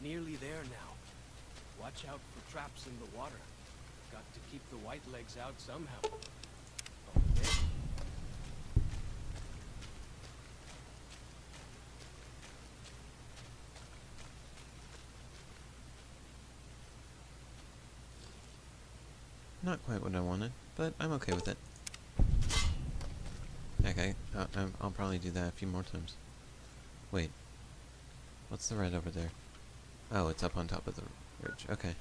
Nearly there now. Watch out for traps in the water. Got to keep the white legs out somehow. Over there. Not quite what I wanted, but I'm okay with it. Okay, I'll probably do that a few more times. Wait. What's the red over there? Oh, it's up on top of the ridge. Okay.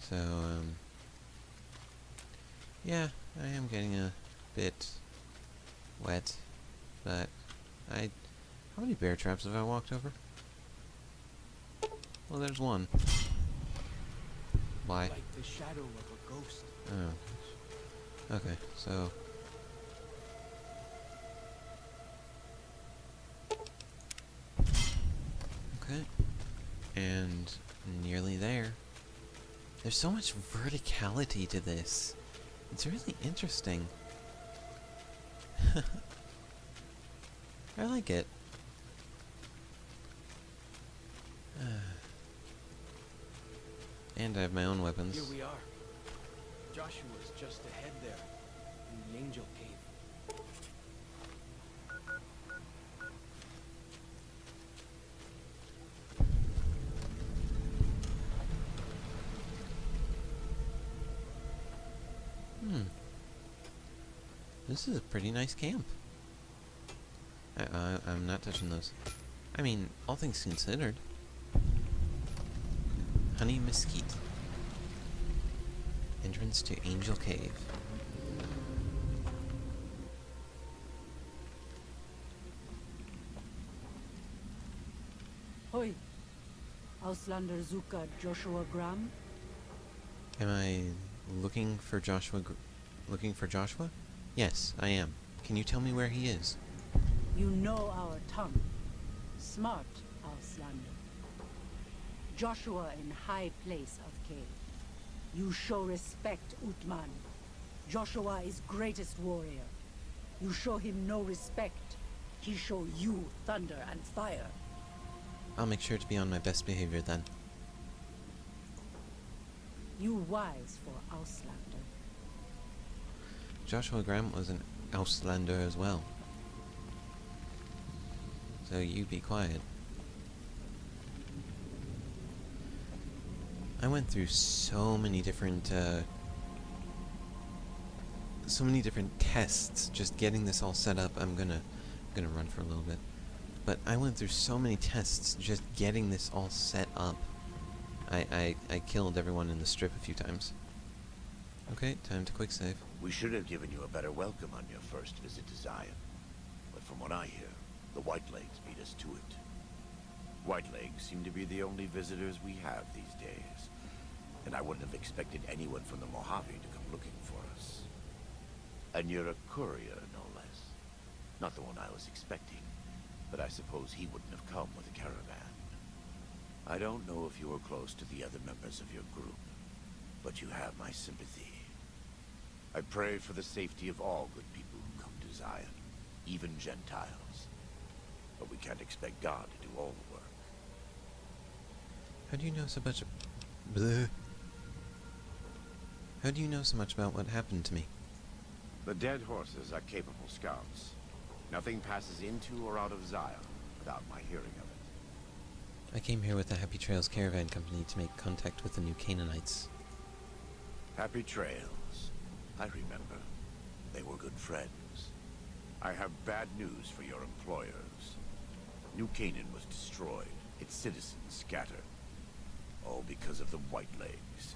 So, yeah, I am getting a bit wet, but how many bear traps have I walked over? Well, there's one. Why? Like the shadow of a ghost. Oh. Okay, so... Okay. And nearly there. There's so much verticality to this. It's really interesting. I like it. And I have my own weapons. Here we are. Joshua's just ahead there, in the Angel Cave. This is a pretty nice camp. I'm not touching those. I mean, all things considered. Honey Mesquite. Entrance to Angel Cave. Hoi. Auslander Zuka Joshua Graham? Am I looking for Joshua? Looking for Joshua? Yes, I am. Can you tell me where he is? You know our tongue. Smart, Auslander. Joshua in high place of cave. You show respect, Utman. Joshua is greatest warrior. You show him no respect. He show you thunder and fire. I'll make sure to be on my best behavior then. You wise for Auslander. Joshua Graham was an Auslander as well. So you be quiet. I went through so many different tests just getting this all set up. I'm gonna run for a little bit. But I went through so many tests just getting this all set up. I killed everyone in the strip a few times. Okay, time to quick save. We should have given you a better welcome on your first visit to Zion. But from what I hear, the Whitelegs beat us to it. Whitelegs seem to be the only visitors we have these days. And I wouldn't have expected anyone from the Mojave to come looking for us. And you're a courier, no less. Not the one I was expecting, but I suppose he wouldn't have come with a caravan. I don't know if you were close to the other members of your group, but you have my sympathy. I pray for the safety of all good people who come to Zion, even Gentiles. But we can't expect God to do all the work. How do you know so much? Bleh. How do you know so much about what happened to me? The dead horses are capable scouts. Nothing passes into or out of Zion without my hearing of it. I came here with the Happy Trails Caravan Company to make contact with the New Canaanites. Happy Trails. I remember. They were good friends. I have bad news for your employers. New Canaan was destroyed, its citizens scattered. All because of the Whitelegs.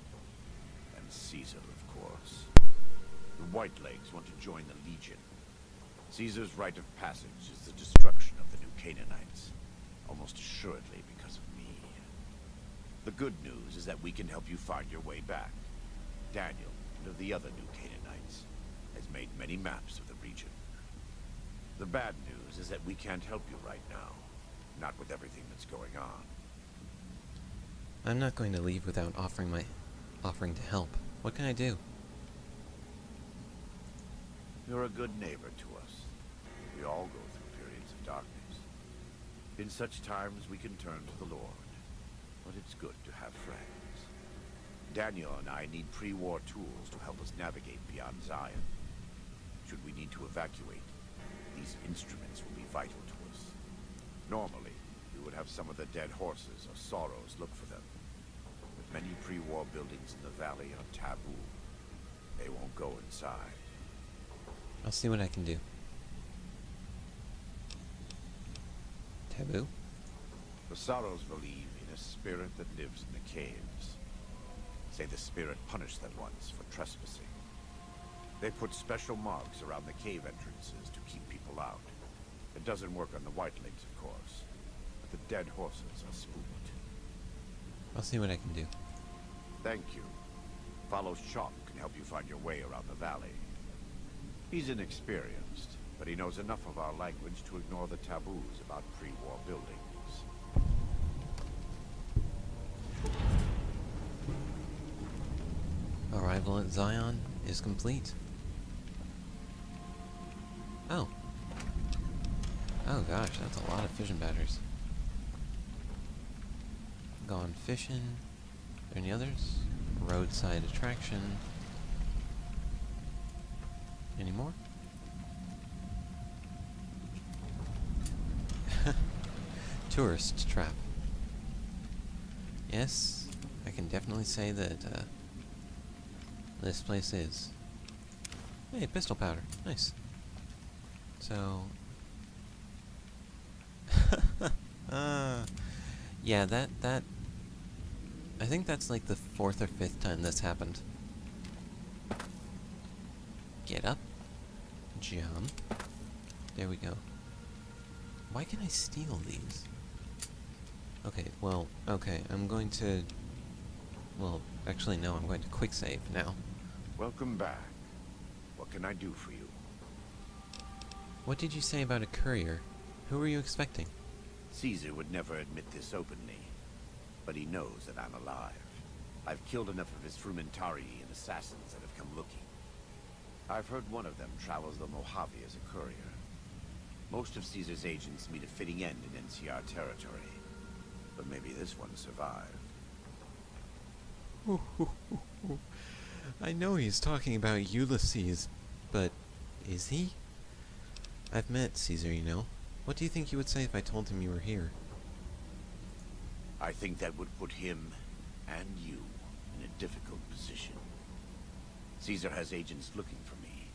And Caesar, of course. The Whitelegs want to join the Legion. Caesar's rite of passage is the destruction of the New Canaanites. Almost assuredly because of me. The good news is that we can help you find your way back. Daniel, and of the other New Canaanites, has made many maps of the region. The bad news is that we can't help you right now. Not with everything that's going on. I'm not going to leave without offering to help. What can I do? You're a good neighbor to us. We all go through periods of darkness. In such times, we can turn to the Lord. But it's good to have friends. Daniel and I need pre-war tools to help us navigate beyond Zion. Should we need to evacuate, these instruments will be vital to us. Normally, we would have some of the dead horses or sorrows look for them. With many pre-war buildings in the valley are taboo. They won't go inside. I'll see what I can do. Taboo? The sorrows believe in a spirit that lives in the caves. Say the spirit punished them once for trespassing. They put special marks around the cave entrances to keep people out. It doesn't work on the Whitelings, of course. But the dead horses are spooked. I'll see what I can do. Thank you. Follow Shock can help you find your way around the valley. He's inexperienced, but he knows enough of our language to ignore the taboos about pre-war buildings. Arrival at Zion is complete. Oh. Oh gosh, that's a lot of fission batteries. Gone fishing. Are there any others? Roadside attraction. Any more? Tourist trap. Yes, I can definitely say that this place is. Hey, pistol powder. Nice. So... yeah, that... I think that's like the 4th or 5th time this happened. Get up. Jump. There we go. Why can I steal these? Okay, well, okay, I'm going to... Well, actually no, I'm going to quick save now. Welcome back. What can I do for you? What did you say about a courier? Who were you expecting? Caesar would never admit this openly, but he knows that I'm alive. I've killed enough of his Frumentarii and assassins that have come looking. I've heard one of them travels the Mojave as a courier. Most of Caesar's agents meet a fitting end in NCR territory, but maybe this one survived. I know he's talking about Ulysses, but is he? I've met Caesar, you know. What do you think he would say if I told him you were here? I think that would put him and you in a difficult position. Caesar has agents looking for me,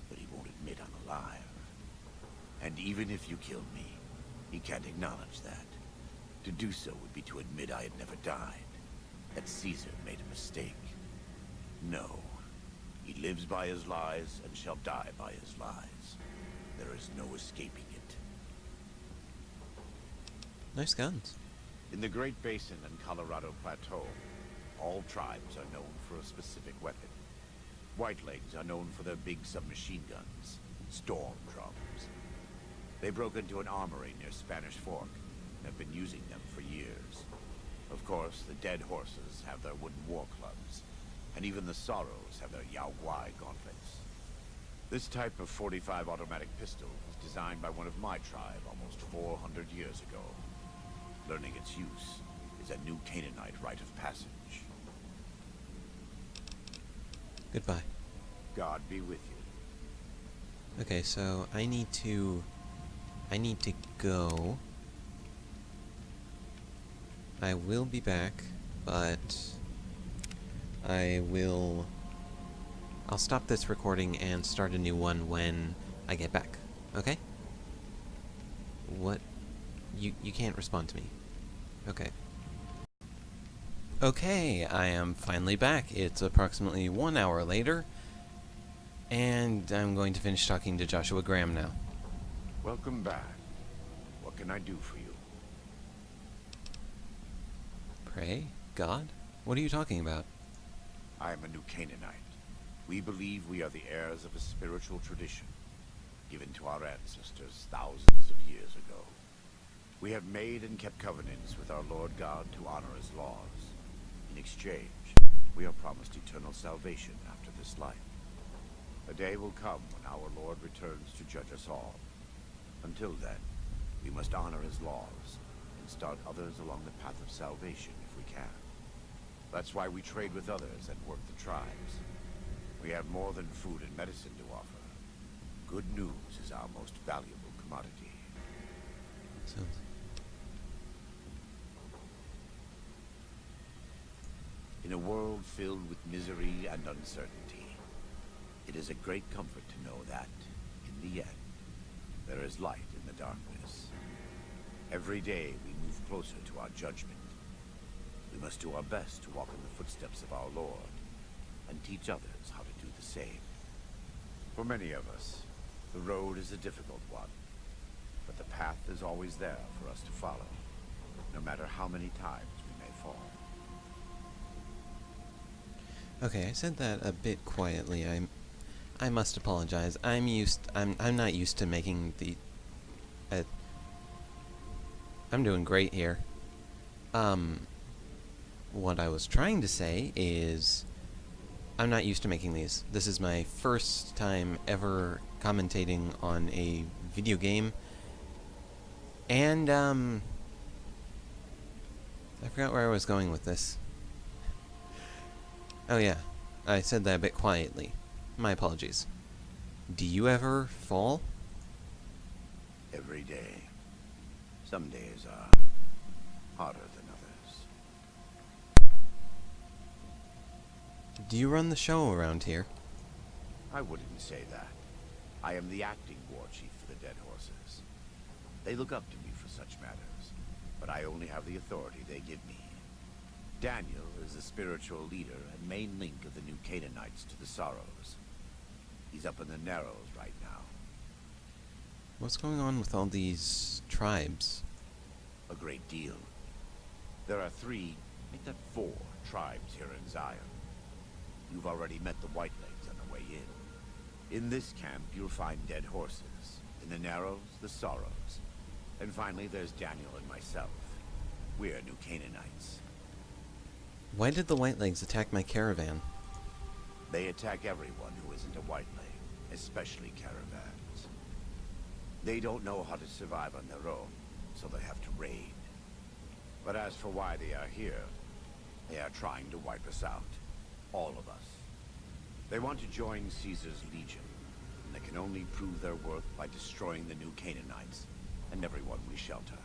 but he won't admit I'm alive. And even if you killed me, he can't acknowledge that. To do so would be to admit I had never died, that Caesar made a mistake. No, he lives by his lies and shall die by his lies. There is no escaping it. Nice guns. In the Great Basin and Colorado Plateau, all tribes are known for a specific weapon. Whitelegs are known for their big submachine guns, storm drums. They broke into an armory near Spanish Fork and have been using them for years. Of course, the dead horses have their wooden war clubs, and even the Sorrows have their Yao Guai gauntlets. This type of .45 automatic pistol was designed by one of my tribe almost 400 years ago. Learning its use is a new Canaanite rite of passage. Goodbye. God be with you. Okay, so I need to go. I will be back, but I'll stop this recording and start a new one when I get back. Okay? What? You can't respond to me. Okay. Okay, I am finally back. It's approximately 1 hour later, and I'm going to finish talking to Joshua Graham now. Welcome back. What can I do for you? Pray? God? What are you talking about? I am a new Canaanite. We believe we are the heirs of a spiritual tradition. given to our ancestors thousands of years ago. We have made and kept covenants with our Lord God to honor his laws. In exchange, we are promised eternal salvation after this life. A day will come when our Lord returns to judge us all. Until then, we must honor his laws and start others along the path of salvation if we can. That's why we trade with others and work the tribes. We have more than food and medicine to offer. Good news is our most valuable commodity. Sounds. In a world filled with misery and uncertainty, it is a great comfort to know that, in the end, there is light in the darkness. Every day we move closer to our judgment. We must do our best to walk in the footsteps of our Lord, and teach others how to do the same. For many of us, the road is a difficult one, but the path is always there for us to follow, no matter how many times we may fall. Okay, I said that a bit quietly. I must apologize. I'm not used to making the I'm doing great here. What I was trying to say is I'm not used to making these. This is my first time ever commentating on a video game. And I forgot where I was going with this. Oh yeah, I said that a bit quietly. My apologies. Do you ever fall? Every day. Some days are harder than others. Do you run the show around here? I wouldn't say that. I am the acting war chief for the Dead Horses. They look up to me for such matters, but I only have the authority they give me. Daniel is the spiritual leader and main link of the new Canaanites to the Sorrows. He's up in the Narrows right now. What's going on with all these tribes? A great deal. There are 3, make that 4, tribes here in Zion. You've already met the Whitelegs on the way in. In this camp, you'll find Dead Horses. In the Narrows, the Sorrows. And finally, there's Daniel and myself. We're new Canaanites. Why did the Whitelegs attack my caravan? They attack everyone who isn't a Whiteleg, especially caravans. They don't know how to survive on their own, so they have to raid. But as for why they are here, they are trying to wipe us out. All of us. They want to join Caesar's legion, and they can only prove their worth by destroying the new Canaanites and everyone we shelter.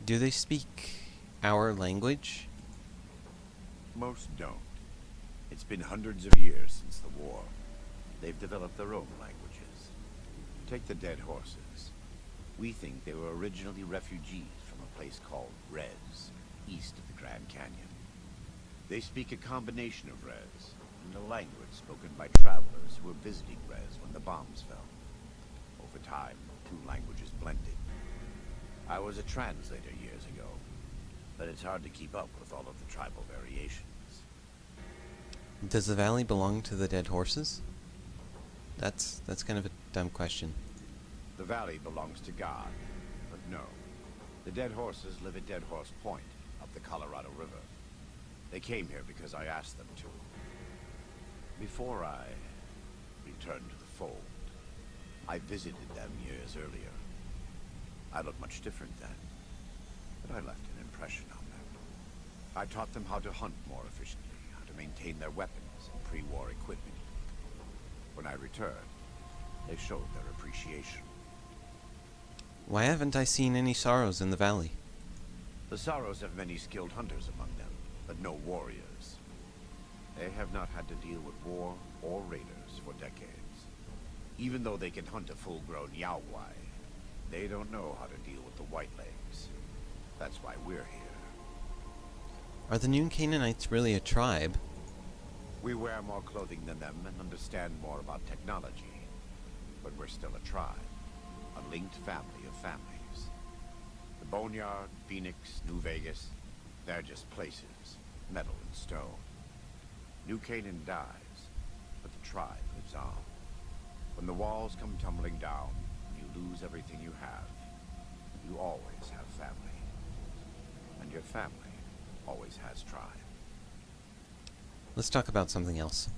Do they speak our language? Most don't. It's been hundreds of years since the war. They've developed their own languages. Take the Dead Horses. We think they were originally refugees from a place called Rez, east of the Grand Canyon. They speak a combination of Rez and a language spoken by travelers who were visiting Rez when the bombs fell. Over time, 2 languages blended. I was a translator years ago, but it's hard to keep up with all of the tribal variations. Does the valley belong to the Dead Horses? That's kind of a dumb question. The valley belongs to God, but no. The Dead Horses live at Dead Horse Point, up the Colorado River. They came here because I asked them to. Before I returned to the fold, I visited them years earlier. I looked much different then, but I left an impression on them. I taught them how to hunt more efficiently, how to maintain their weapons and pre-war equipment. When I returned, they showed their appreciation. Why haven't I seen any Sorrows in the valley? The Sorrows have many skilled hunters among them, but no warriors. They have not had to deal with war or raiders for decades. Even though they can hunt a full-grown Yaowai, they don't know how to deal with the Whitelegs. That's why we're here. Are the new Canaanites really a tribe? We wear more clothing than them and understand more about technology. But we're still a tribe, a linked family of families. The Boneyard, Phoenix, New Vegas, they're just places, metal and stone. New Canaan dies, but the tribe lives on. When the walls come tumbling down, you lose everything you have. You always have family. And your family always has tribe. Let's talk about something else.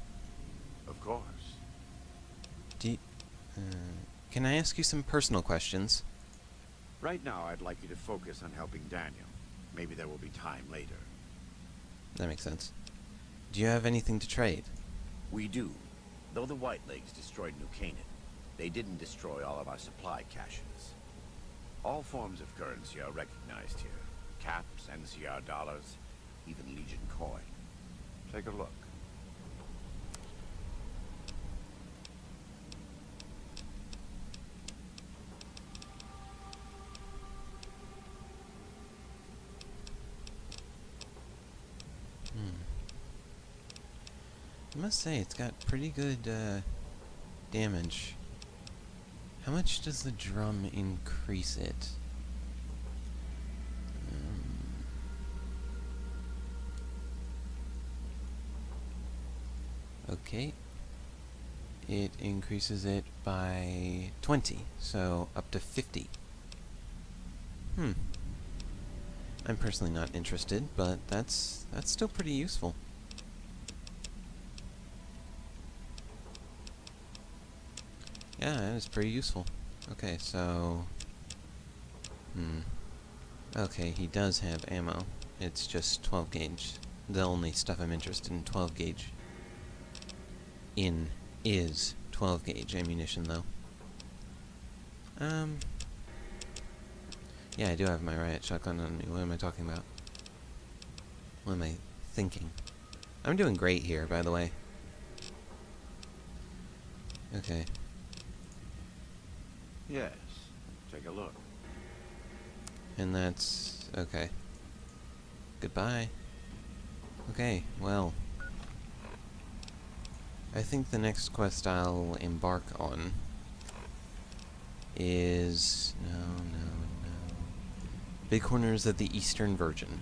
Of course. Can I ask you some personal questions? Right now, I'd like you to focus on helping Daniel. Maybe there will be time later. That makes sense. Do you have anything to trade? We do. Though the Whitelegs destroyed New Canaan, they didn't destroy all of our supply caches. All forms of currency are recognized here. Caps, NCR dollars, even Legion coin. Take a look. I must say, it's got pretty good damage. How much does the drum increase it? Okay. It increases it by 20, so up to 50. I'm personally not interested, but that's still pretty useful. Yeah, that is pretty useful. Okay, so... Okay, he does have ammo. It's just 12 gauge. The only stuff I'm interested in 12 gauge is 12 gauge ammunition, though. Yeah, I do have my riot shotgun on me. What am I talking about? What am I thinking? I'm doing great here, by the way. Okay. Yes. Take a look. And that's... okay. Goodbye. Okay, well... I think the next quest I'll embark on is... No. Big Corners of the Eastern Virgin.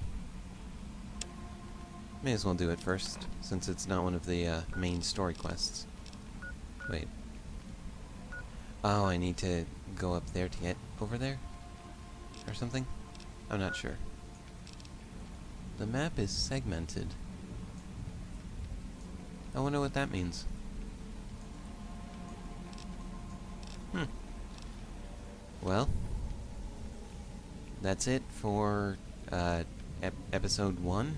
May as well do it first, since it's not one of the main story quests. Wait. Oh, I need to go up there to get over there? Or something? I'm not sure. The map is segmented. I wonder what that means. Well, that's it for episode 1,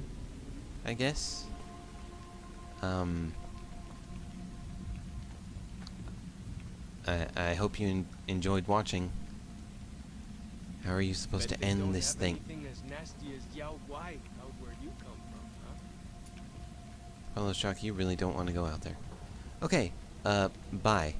I guess. I hope you enjoyed watching. How are you supposed to end this thing? As nasty as Yao Guai out where you come from, huh? Follow Shock, you really don't want to go out there. Okay, bye.